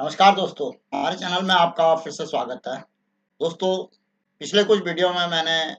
नमस्कार दोस्तों, हमारे चैनल में आपका फिर से स्वागत है। दोस्तों, पिछले कुछ वीडियो में मैंने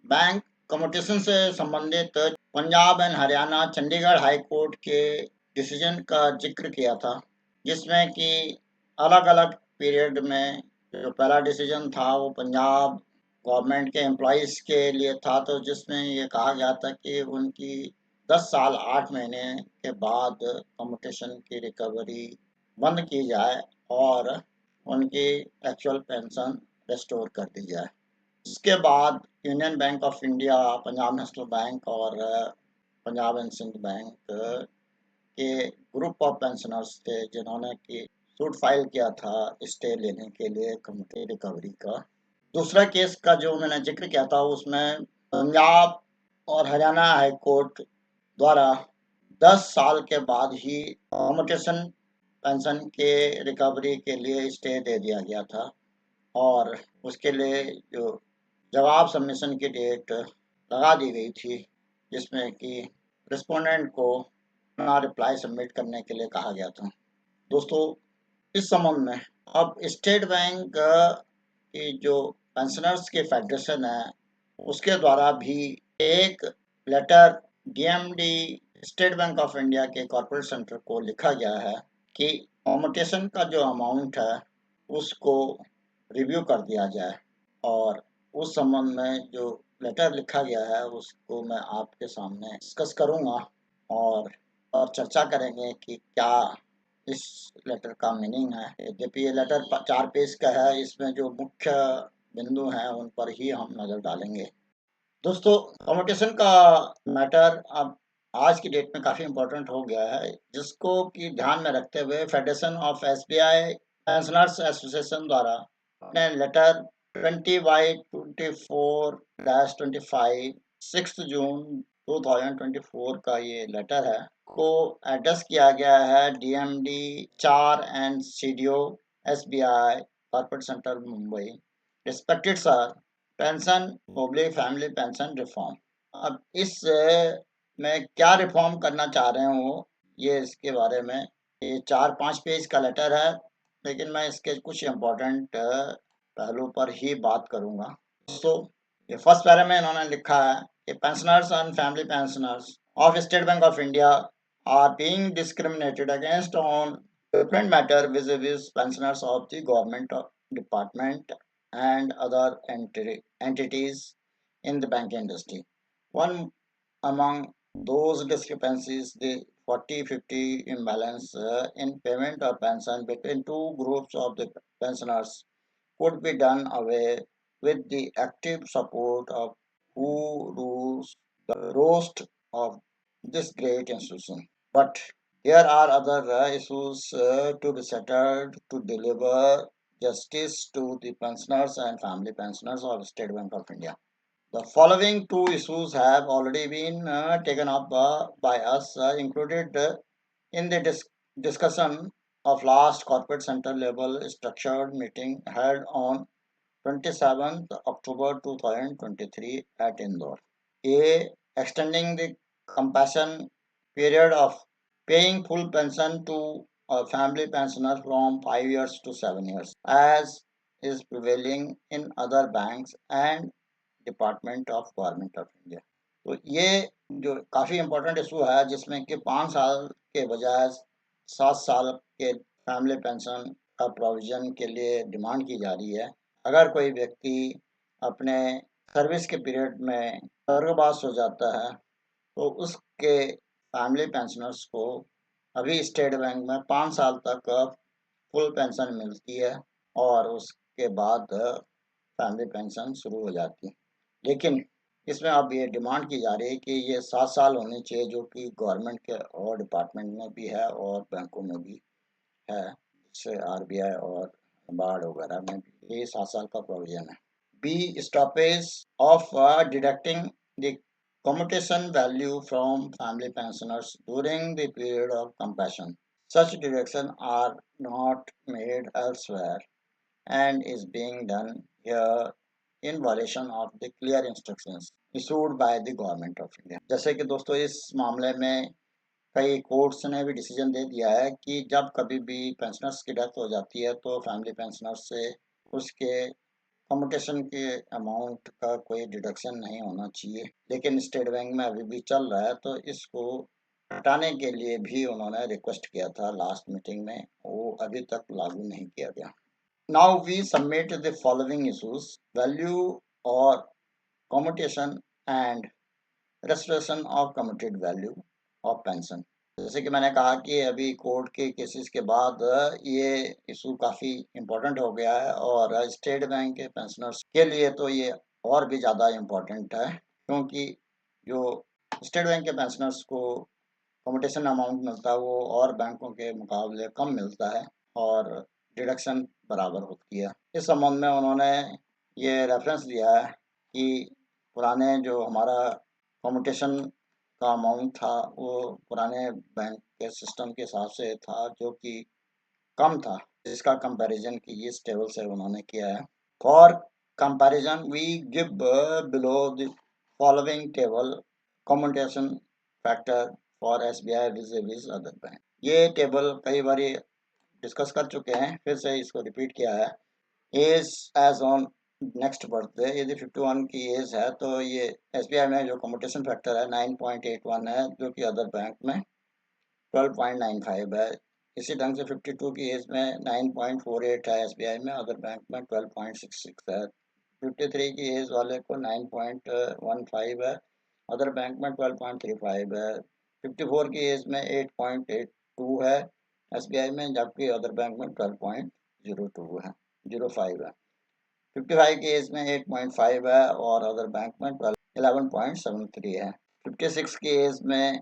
बैंक कम्यूटेशन से संबंधित Punjab and Haryana Chandigarh high court के डिसीजन का ज़िक्र किया था, जिसमें कि अलग-अलग पीरियड में जो पहला डिसीजन था वो पंजाब गवर्नमेंट के एम्प्लॉइज़ के लिए था, तो जिसमें ये कहा गया था कि उनकी 10 साल 8 महीने के बाद कम्यूटेशन की रिकवरी बंद की जाए और उनकी एक्चुअल पेंशन रिस्टोर कर दी जाए। इसके बाद union bank of India, Punjab national bank और पंजाब एंड सिंध बैंक के ग्रुप ऑफ पेंशनर्स थे जिन्होंने कि सूट फाइल किया था स्टे लेने के लिए कम्युनिटी रिकवरी का। दूसरा केस का जो मैंने जिक्र किया था उसमें पंजाब और हरियाणा हाई कोर्ट द्वारा 10 साल के बाद ही कम्यूटेशन पेंशन के रिकवरी के लिए स्टे दे दिया गया था और उसके लिए जो जवाब सबमिशन की डेट लगा दी गई थी, जिसमें कि रिस्पोंडेंट को अपना रिप्लाई सबमिट करने के लिए कहा गया था। दोस्तों, इस संबंध में अब स्टेट बैंक की जो पेंशनर्स की फेडरेशन है, उसके द्वारा भी एक letter DMD State Bank of India के कॉर्पोरेट सेंटर को लिखा गया है कि कम्यूटेशन का जो अमाउंट है उसको रिव्यू कर दिया जाए और उस संबंध में जो लेटर लिखा गया है उसको मैं आपके सामने डिस्कस करूंगा और चर्चा करेंगे कि क्या इस लेटर का मीनिंग है। यद्यपि ये लेटर 4 पेज का है, इसमें जो मुख्य बिंदु हैं उन पर ही हम नज़र डालेंगे। दोस्तों, कम्यूटेशन का मैटर अब आज की डेट में काफ़ी इम्पोर्टेंट हो गया है, जिसको कि ध्यान में रखते हुए federation of SBI pensioners association द्वारा अपने लेटर 20/24-25 6 जून 2024 का ये लेटर है को एड्रेस किया गया है DMD 4 and CDO SBI corporate centre Mumbai. Respected sir, pension public family pension reform. अब इस में क्या रिफॉर्म करना चाह रहे हो ये इसके बारे में ये 4-5 पेज का लेटर है, लेकिन मैं इसके कुछ इम्पोर्टेंट पहलू पर ही बात करूंगा। तो ये फर्स्ट पैरा में इन्होंने लिखा है कि pensioners and family pensioners of State Bank of India are being discriminated against on different matter vis-a-vis pensioners of the government department and other entities in the banking industry. One among those discrepancies, the 40-50 imbalance in payment of pension between two groups of the pensioners could be done away with the active support of who rules the roast of this great institution. But there are other issues to be settled to deliver justice to the pensioners and family pensioners of State Bank of India. The following two issues have already been taken up by us, included in the discussion of last corporate center level structured meeting held on 27th October 2023 at Indore. A. Extending the compassion period of paying full pension to a family pensioner from 5 years to 7 years, as is prevailing in other banks and department of government of India. तो ये जो काफ़ी important issue है जिसमें कि 5 साल के बजाय 7 साल के फैमिली पेंशन का प्रोविज़न के लिए डिमांड की जा रही है। अगर कोई व्यक्ति अपने सर्विस के पीरियड में स्वर्गवास हो जाता है तो उसके फैमिली पेंशनर्स को अभी स्टेट बैंक में 5 साल तक फुल पेंशन मिलती है और उसके बाद फैमिली पेंशन शुरू हो जाती है। लेकिन इसमें अब ये डिमांड की जा रही है कि ये 7 साल होनी चाहिए, जो कि गवर्नमेंट के और डिपार्टमेंट में भी है और बैंकों में भी है, जैसे आरबीआई और बाढ़ वगैरह में भी ये 7 साल का प्रोविजन है। Be stoppage of deducting the commutation value from family pensioners during the period of compassion. Such deductions are not made elsewhere and is being done here in violation of the clear instructions issued by the government of India. जैसे कि दोस्तों इस मामले में कई courts ने भी decision दे दिया है कि जब कभी भी पेंशनर्स की डेथ हो जाती है तो फैमिली पेंशनर्स से उसके कम्यूटेशन के अमाउंट का कोई डिडक्शन नहीं होना चाहिए। लेकिन स्टेट बैंक में अभी भी चल रहा है, तो इसको हटाने के लिए भी उन्होंने रिक्वेस्ट किया था लास्ट मीटिंग में, वो अभी तक लागू नहीं किया गया। Now we submit the following issues: value और commutation and restoration of commuted value of pension. जैसे कि मैंने कहा कि अभी कोर्ट के केसेस के बाद ये इशू काफ़ी इम्पोर्टेंट हो गया है, और स्टेट बैंक के पेंशनर्स के लिए तो ये और भी ज़्यादा इम्पोर्टेंट है, क्योंकि जो स्टेट बैंक के पेंशनर्स को कम्यूटेशन अमाउंट मिलता है वो और बैंकों के मुकाबले कम मिलता है, और डिडक्शन बराबर होती है। इस संबंध में उन्होंने ये रेफरेंस दिया है कि पुराने जो हमारा कम्यूटेशन का अमाउंट था वो पुराने बैंक के सिस्टम के हिसाब से था, जो कि कम था, जिसका कंपैरिजन की इस टेबल से उन्होंने किया है। For comparison we give below the following table commutation factor for SBI vis other bank. ये टेबल कई बार डिस्कस कर चुके हैं, फिर से इसको रिपीट किया है। Age age on next birthday, यदि 51 की एज है तो ये एसबीआई में जो कम्यूटेशन फैक्टर है 9.81 है, जो कि अदर बैंक में 12.95 है। इसी ढंग से 52 की एज में 9.48 है एसबीआई में, अदर बैंक में 12.66 है। 53 की एज वाले को 9.15 है, अदर बैंक में 12.35 है। 54 की एज में 8.82 है एसबीआई में, जबकि अदर बैंक में 12.02 है, 05 है। 55 की एज में 8.5 है और अदर बैंक में 11.73 है। 56 की एज में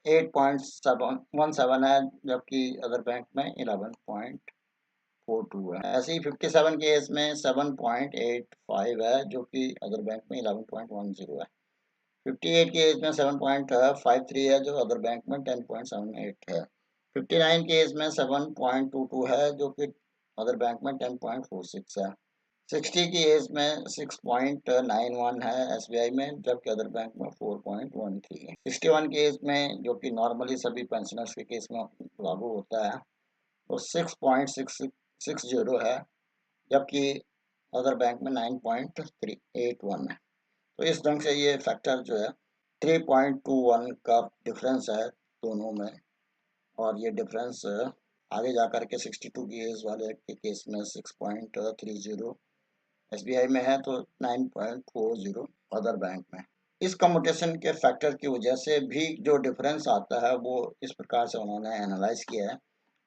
8.17 है, जबकि अदर बैंक में 11.42 है। ऐसे ही 57 की एज में 7.85 है, जो कि अदर बैंक में 11.10 है। 58 की एज में 7.53 है, जो अदर बैंक में 10.78 है। 59 की एज में 7.22 है, जो कि अदर बैंक में 10.46 है। 60 की एज में 6.91 है एसबीआई में, जबकि अदर बैंक में 4.13 है। 61 की एज में, जो कि नॉर्मली सभी पेंशनर्स के केस में लागू होता है, तो 6.660 है, जबकि अदर बैंक में 9.381 है। तो इस ढंग से ये फैक्टर जो है 3.21 का डिफरेंस है दोनों में, और ये डिफरेंस आगे जाकर के 62 की एज वाले के केस में 6.30 एसबीआई में है, तो 9.40 अदर बैंक में। इस कम्यूटेशन के फैक्टर की वजह से भी जो डिफरेंस आता है वो इस प्रकार से उन्होंने एनालाइज किया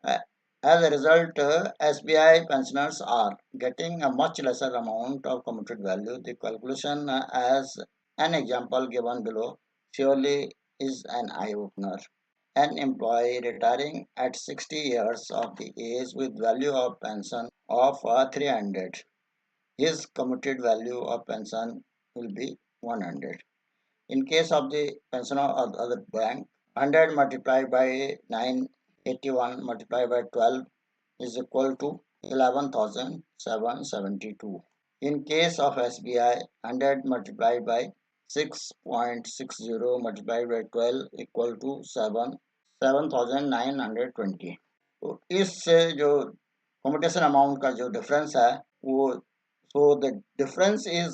है। As a result, SBI pensioners are getting a much lesser amount of commuted value. The calculation, as an example given below, surely is an eye-opener. An employee retiring at 60 years of the age with value of pension of 300, his commuted value of pension will be 100. In case of the pensioner of the other bank, 100 multiplied by 981 multiplied by 12 is equal to 11,772. In case of SBI, 100 multiplied by 6.60 multiplied by 12 equal to 7,920. तो इससे जो commutation amount का जो difference है वो, so the difference is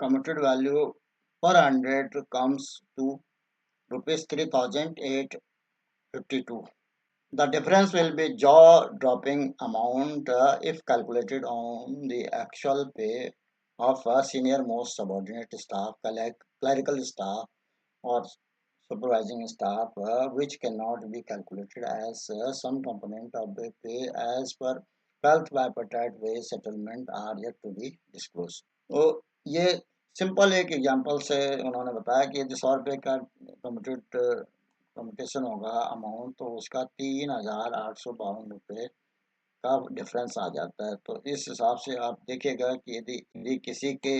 commuted value per 100 comes to rupees 3,852. The difference will be jaw-dropping amount if calculated on the actual pay of senior most subordinate staff, clerical staff, or supervising staff, which cannot be calculated as some component of the pay as per 12th bipartite wage settlement are yet to be disclosed. तो ये simple एक example से उन्होंने बताया कि यदि 100 रुपये का कम्यूटेशन होगा अमाउंट, तो उसका 3,852 रुपये का डिफरेंस आ जाता है। तो इस हिसाब से आप देखिएगा कि यदि किसी के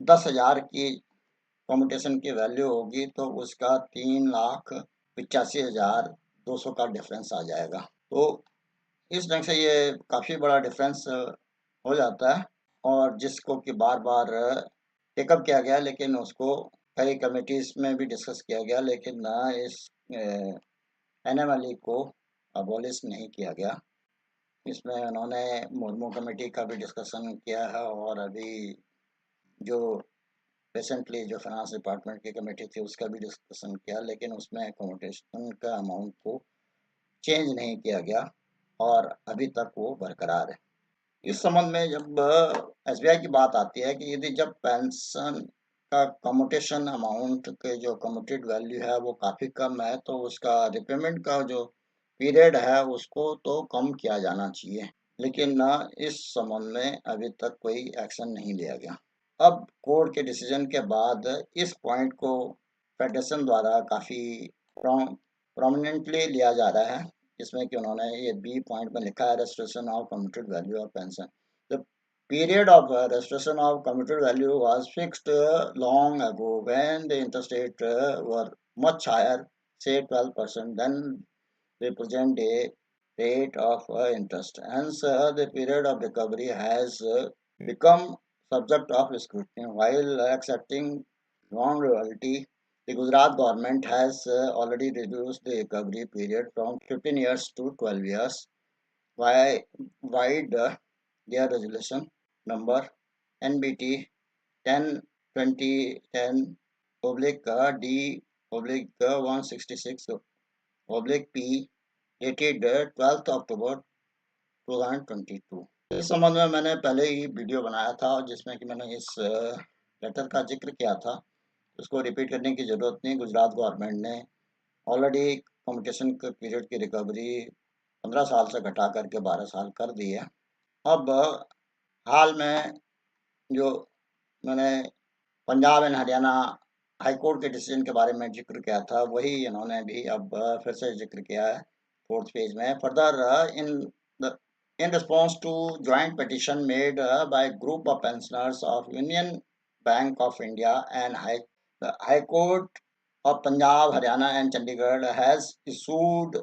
10,000 की कम्यूटेशन की वैल्यू होगी तो उसका 3,85,200 का डिफरेंस आ जाएगा। तो इस ढंग से ये काफ़ी बड़ा डिफरेंस हो जाता है, और जिसको कि बार बार टेकअप किया गया, लेकिन उसको कई कमिटीज़ में भी डिस्कस किया गया, लेकिन इस एनएमएलई को अबॉलिश नहीं किया गया। इसमें उन्होंने मुर्मू कमेटी का भी डिस्कशन किया है और अभी जो रिसेंटली जो फाइनेंस डिपार्टमेंट की कमेटी थी उसका भी डिस्कशन किया, लेकिन उसमें अकोमोडेशन का अमाउंट को चेंज नहीं किया गया और अभी तक वो बरकरार है। इस संबंध में जब एसबीआई की बात आती है कि यदि जब पेंशन का कम्यूटेशन अमाउंट के जो कम्यूटेड वैल्यू है वो काफ़ी कम है, तो उसका रिपेमेंट का जो पीरियड है उसको तो कम किया जाना चाहिए, लेकिन ना इस संबंध में अभी तक कोई एक्शन नहीं लिया गया। अब कोर्ट के डिसीजन के बाद इस पॉइंट को फेडरेशन द्वारा काफ़ी प्रोमिनेंटली लिया जा रहा है, जिसमें कि उन्होंने ये बी पॉइंट में लिखा है, restoration of commuted value of pension. The period of restoration of commuted value was fixed long ago when the interest rate were much higher, say 12%, than the present day rate of interest. Hence, the period of recovery has become subject of scrutiny. While accepting non-royalty, the Gujarat government has already reduced the recovery period from 15 years to 12 years. Why wide their resolution number NBT 10/2010 oblique D oblique 166 oblique P dated 12th October 2022। इस संबंध में मैंने पहले ही video बनाया था जिसमें कि मैंने इस लेटर का जिक्र किया था, उसको रिपीट करने की ज़रूरत नहीं। गुजरात गवर्नमेंट ने ऑलरेडी कम्यूटेशन के पीरियड की रिकवरी 15 साल से घटा करके 12 साल कर दी है। अब हाल में जो मैंने Punjab and Haryana high court के डिसीजन के बारे में जिक्र किया था, वही इन्होंने भी अब फिर से जिक्र किया है 4th पेज में। Further in response to joint petition made by group of pensioners of Union Bank of India and the High Court of Punjab, Haryana and Chandigarh has issued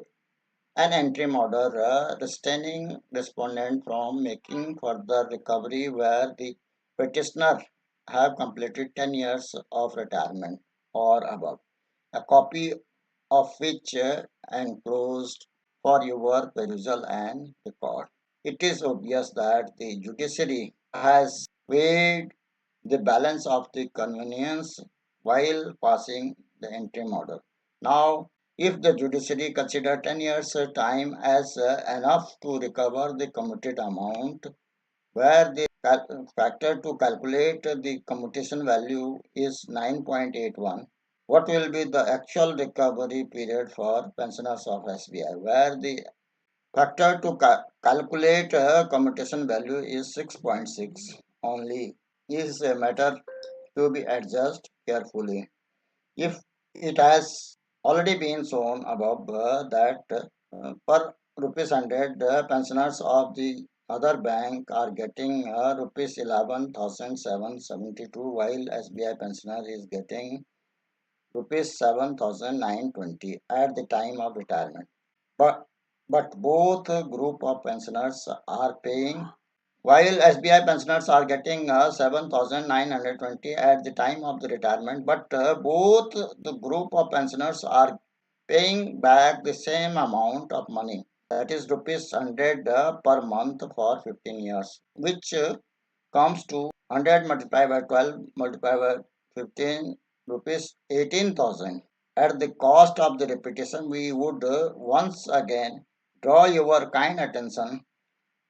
an interim order restraining respondent from making further recovery where the petitioner have completed 10 years of retirement or above, a copy of which enclosed for your perusal and record. It is obvious that the judiciary has weighed the balance of the convenience while passing the interim order. Now, if the judiciary consider 10 years time as enough to recover the commuted amount, where the factor to calculate the commutation value is 9.81, what will be the actual recovery period for pensioners of SBI, where the factor to calculate commutation value is 6.6 only, is a matter to be adjusted carefully. If it has already been shown above that per rupees 100 pensioners of the other bank are getting rupees 11,772 while SBI pensioner is getting rupees 7,920 at the time of retirement. But both group of pensioners are paying, while SBI pensioners are getting 7,920 at the time of the retirement, but both the group of pensioners are paying back the same amount of money, that is rupees 100 per month for 15 years, which comes to 100 multiplied by 12 multiplied by 15 rupees 18,000. At the cost of the repetition, we would once again draw your kind attention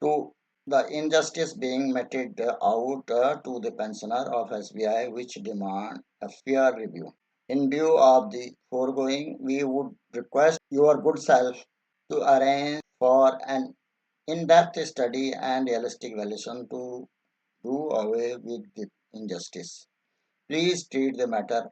to the injustice being meted out to the pensioner of SBI, which demand a fair review. In view of the foregoing, we would request your good self to arrange for an in-depth study and realistic valuation to do away with the injustice. Please treat the matter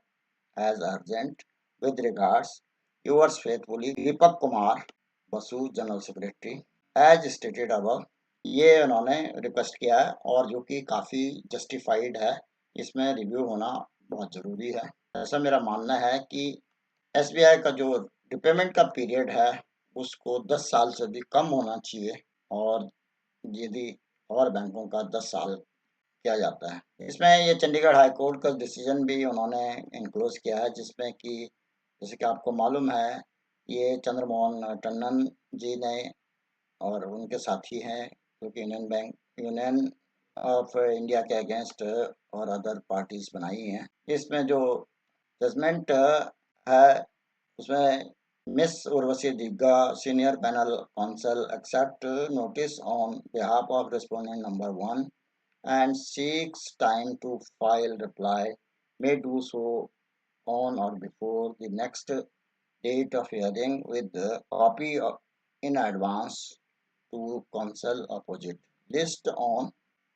as urgent. With regards, yours faithfully, Deepak Kumar, Basu, General Secretary, as stated above। ये उन्होंने request किया है और जो कि काफ़ी justified है, इसमें रिव्यू होना बहुत ज़रूरी है। ऐसा मेरा मानना है कि एसबीआई का जो रिपेमेंट का पीरियड है उसको 10 साल से भी कम होना चाहिए और यदि और बैंकों का 10 साल किया जाता है। इसमें ये चंडीगढ़ हाई कोर्ट का डिसीजन भी उन्होंने इनक्लोज किया है, जिसमें कि जैसे कि आपको मालूम है ये चंद्रमोहन टंडन जी ने और उनके साथी हैं, जो कि यूनियन ऑफ इंडिया के अगेंस्ट और अदर पार्टीज बनाई हैं। इसमें जो जजमेंट है उसमें Miss Urvashi Digga senior panel counsel accept notice on behalf of respondent number 1 and seeks time to file reply may do so on or before the next date of hearing with the copy in advance to counsel opposite list on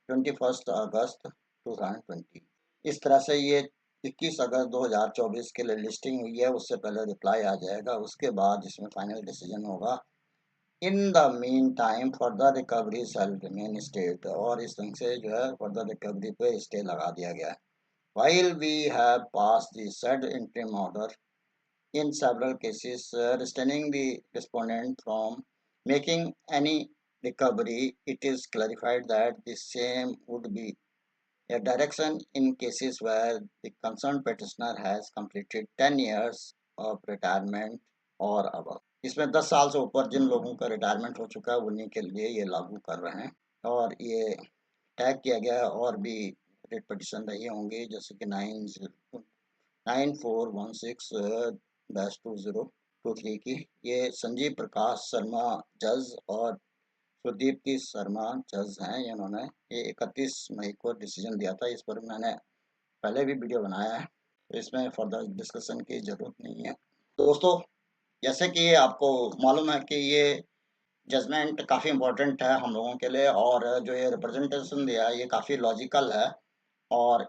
21st August 2020। इस तरह से ये 21 अगस्त 2024 के लिए listing हुई है, उससे पहले रिप्लाई आ जाएगा, उसके बाद इसमें फाइनल डिसीजन होगा। In the mean time further recovery shall remain stayed, और इस ढंग से जो है फर्दर रिकवरी पे स्टे लगा दिया गया है। While we have pass the said interim order in several cases restraining the respondent from making any recovery, it is clarified that the same would be a direction in cases where the concerned petitioner has completed 10 years of retirement or above। इसमें 10 साल से ऊपर जिन लोगों का retirement हो चुका है उन्हीं के लिए ये लागू कर रहे हैं। और ये टैग किया गया है और भी रिट पिटिशन रही होंगी, जैसे कि 9416-2023 की। ये संजीव प्रकाश शर्मा जज और सुदीप्ति शर्मा जज हैं। इन्होंने ये 31 मई को डिसीजन दिया था। इस पर मैंने पहले भी वीडियो बनाया है, तो इसमें फर्दर डिस्कशन की जरूरत नहीं है। दोस्तों, जैसे कि आपको मालूम है कि ये जजमेंट काफ़ी इम्पोर्टेंट है हम लोगों के लिए, और जो ये रिप्रेजेंटेशन दिया है ये काफ़ी लॉजिकल है। और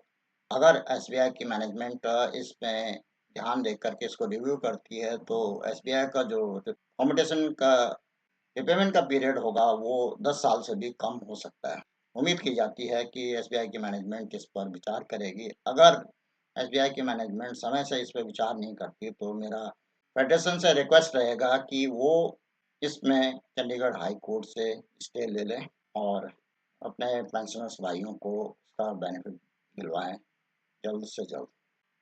अगर एसबीआई की मैनेजमेंट इसमें ध्यान दे करके इसको रिव्यू करती है तो एसबीआई का जो कॉम्पिटिशन का रिपेमेंट का पीरियड होगा वो 10 साल से भी कम हो सकता है। उम्मीद की जाती है कि एसबीआई की मैनेजमेंट इस पर विचार करेगी। अगर एसबीआई की मैनेजमेंट समय से इस पर विचार नहीं करती तो मेरा फेडरेशन से रिक्वेस्ट रहेगा कि वो इसमें चंडीगढ़ हाई कोर्ट से स्टे ले लें और अपने पेंशनर्स भाइयों को उसका बेनिफिट दिलवाएं जल्द से जल्द।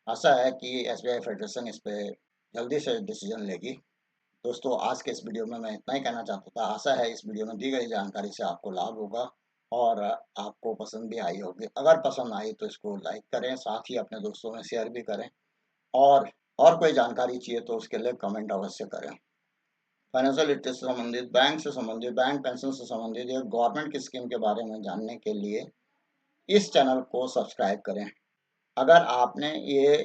आशा है कि एसबीआई फेडरेशन इस पे जल्दी से डिसीजन लेगी। दोस्तों, आज के इस वीडियो में मैं इतना ही कहना चाहता था। आशा है इस वीडियो में दी गई जानकारी से आपको लाभ होगा और आपको पसंद भी आई होगी। अगर पसंद आई तो इसको लाइक करें, साथ ही अपने दोस्तों में शेयर भी करें, और कोई जानकारी चाहिए तो उसके लिए कमेंट अवश्य करें। फाइनेंशियल लिटरेसी से संबंधित, बैंक से संबंधित, बैंक पेंशन से संबंधित या गवर्नमेंट की स्कीम के बारे में जानने के लिए इस चैनल को सब्सक्राइब करें। अगर आपने ये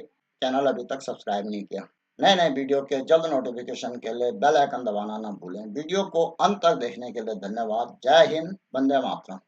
चैनल अभी तक सब्सक्राइब नहीं किया, नए नए वीडियो के जल्द नोटिफिकेशन के लिए बेल आइकन दबाना ना भूलें। वीडियो को अंत तक देखने के लिए धन्यवाद। जय हिंद, वंदे मातरम।